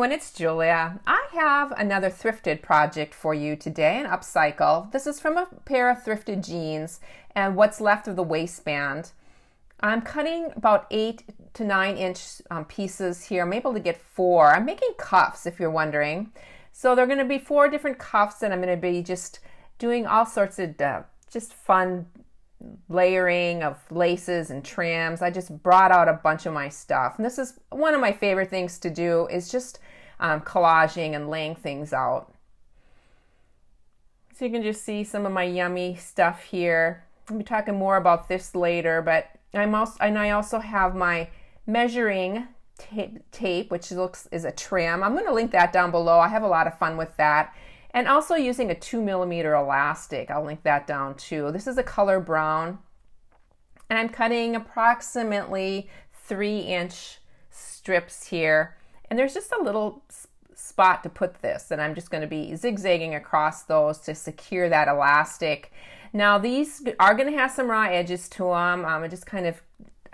everyone, it's Julia. I have another thrifted project for you today, an upcycle. This is from a pair of thrifted jeans and what's left of the waistband. I'm cutting about 8 to 9 inch pieces here. I'm able to get 4. I'm making cuffs, if you're wondering. So there are going to be 4 different cuffs, and I'm going to be just doing all sorts of just fun layering of laces and trims. I just brought out a bunch of my stuff, and this is one of my favorite things to do, is just collaging and laying things out. So you can just see some of my yummy stuff here. I'll be talking more about this later, but I also have my measuring tape, which is a trim. I'm going to link that down below. I have a lot of fun with that. And also using a 2mm elastic. I'll link that down too. This is a color brown. And I'm cutting approximately 3-inch strips here. And there's just a little spot to put this. And I'm just going to be zigzagging across those to secure that elastic. Now these are going to have some raw edges to them. Just kind of,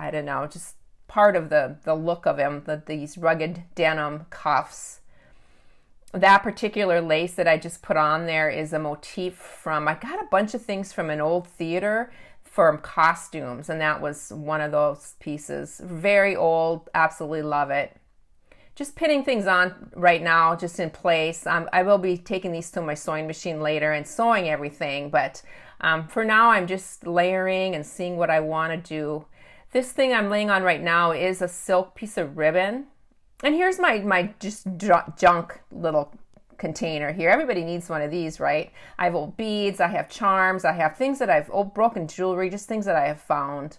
I don't know, just part of the look of them, these rugged denim cuffs. That particular lace that I just put on there is a motif from, I got a bunch of things from an old theater from costumes, and that was one of those pieces. Very old, absolutely love it. Just pinning things on right now, just in place. I will be taking these to my sewing machine later and sewing everything, but for now I'm just layering and seeing what I want to do. This thing I'm laying on right now is a silk piece of ribbon. And here's my just junk little container here. Everybody needs one of these, right? I have old beads, I have charms, I have things that old broken jewelry, just things that I have found.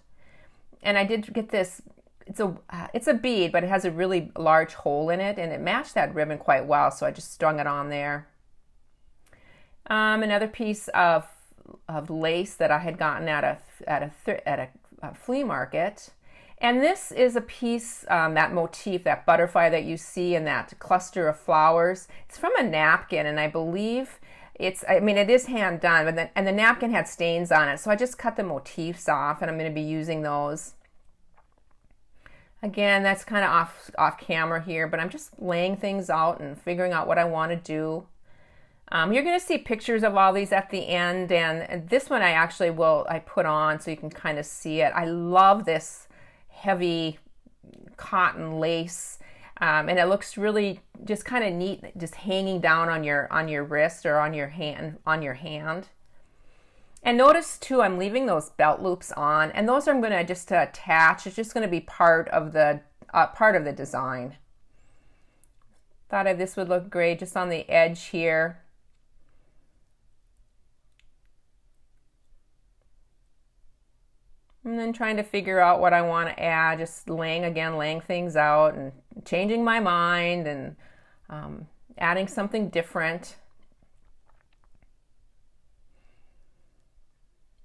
And I did get this, it's a bead, but it has a really large hole in it, and it matched that ribbon quite well, so I just strung it on there. Another piece of lace that I had gotten at a flea market. And this is a piece, that motif, that butterfly that you see in that cluster of flowers. It's from a napkin, and I believe it is hand done, but and the napkin had stains on it. So I just cut the motifs off, and I'm going to be using those. Again, that's kind of off camera here, but I'm just laying things out and figuring out what I want to do. You're going to see pictures of all these at the end, and this one I put on so you can kind of see it. I love this heavy cotton lace, and it looks really just kind of neat, just hanging down on your wrist or on your hand. And notice too, I'm leaving those belt loops on, and those I'm going to just attach. It's just going to be part of the design. Thought this would look great just on the edge here. And then trying to figure out what I want to add, just laying things out and changing my mind and adding something different.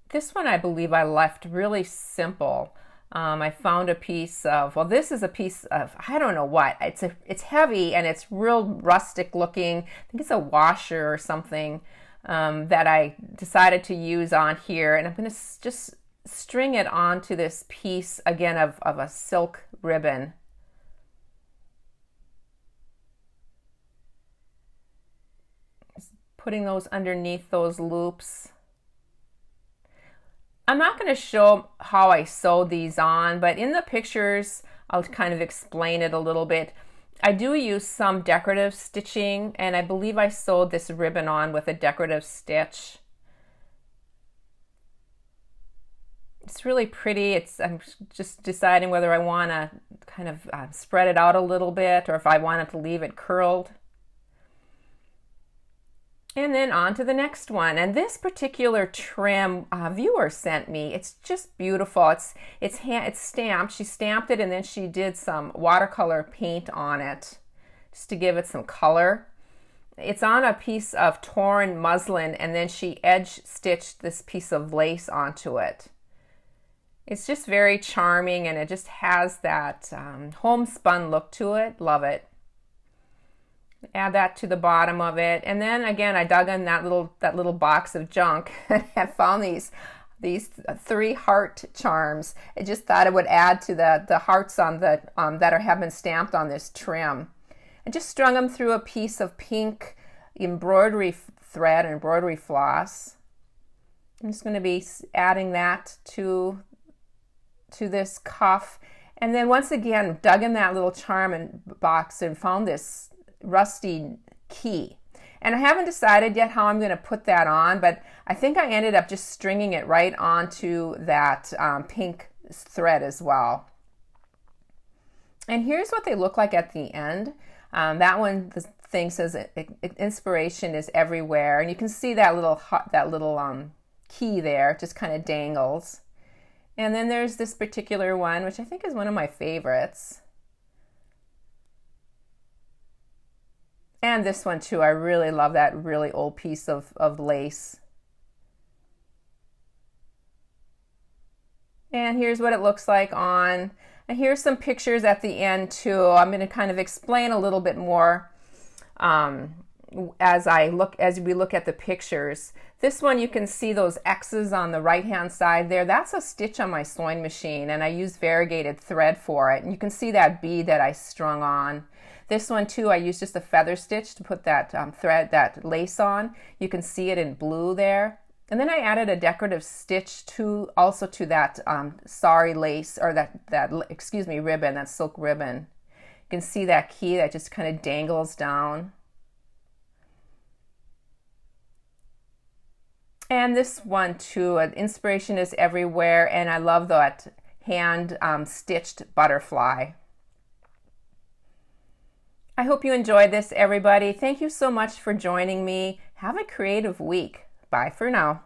This one I believe I left really simple. I found a piece of, this is a piece of, I don't know what. It's heavy and it's real rustic looking. I think it's a washer or something that I decided to use on here. And I'm going to just string it onto this piece again of a silk ribbon. Just putting those underneath those loops. I'm not going to show how I sewed these on, but in the pictures I'll kind of explain it a little bit. I do use some decorative stitching, and I believe I sewed this ribbon on with a decorative stitch. It's really pretty. I'm just deciding whether I want to kind of spread it out a little bit or if I wanted to leave it curled. And then on to the next one. And this particular trim viewer sent me. It's just beautiful. It's stamped. She stamped it, and then she did some watercolor paint on it just to give it some color. It's on a piece of torn muslin, and then she edge stitched this piece of lace onto it. It's just very charming, and it just has that homespun look to it. Love it. Add that to the bottom of it, and then again I dug in that little box of junk and I found these 3 heart charms. I just thought it would add to the hearts on the that have been stamped on this trim. I just strung them through a piece of pink embroidery thread and embroidery floss. I'm just going to be adding that to this cuff. And then once again, dug in that little charm box and found this rusty key. And I haven't decided yet how I'm going to put that on, but I think I ended up just stringing it right onto that pink thread as well. And here's what they look like at the end. That one, the thing says inspiration is everywhere, and you can see that little key there just kind of dangles. And then there's this particular one, which I think is one of my favorites. And this one too, I really love that really old piece of lace. And here's what it looks like on. And here's some pictures at the end too. I'm going to kind of explain a little bit more as we look at the pictures. This one, you can see those X's on the right hand side there. That's a stitch on my sewing machine, and I use variegated thread for it. And you can see that bead that I strung on. This one too, I used just a feather stitch to put that that lace on. You can see it in blue there. And then I added a decorative stitch also to that sari lace, or that ribbon, that silk ribbon. You can see that key that just kind of dangles down. And this one too, inspiration is everywhere, and I love that hand stitched butterfly. I hope you enjoyed this, everybody. Thank you so much for joining me. Have a creative week. Bye for now.